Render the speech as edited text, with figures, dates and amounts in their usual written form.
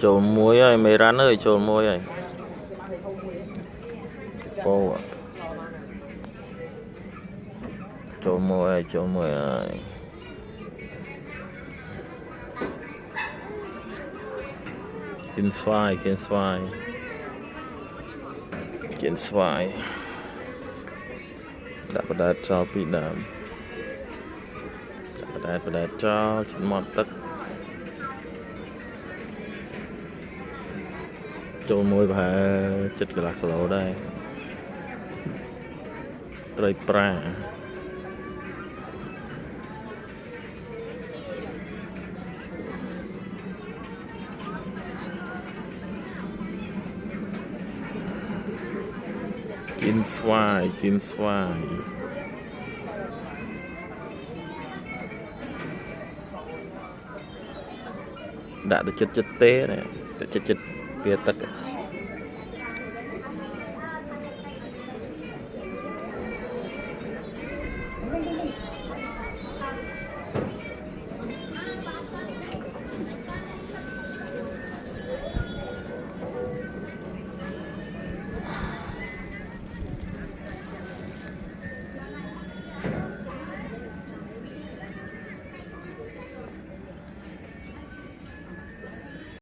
Trộn muối ơi, mấy rắn ơi, trộn muối ơi. Bô à. Trộn muối ơi. Kiến xoài. Đã bắt đầu cho bị đàm. Đã bắt đầu cho chín mọt tất. Trộn muối và chất cái lạc lỗ đây. Trời pra. Kiến xoài. Đã được chất tế này, chất tia tất.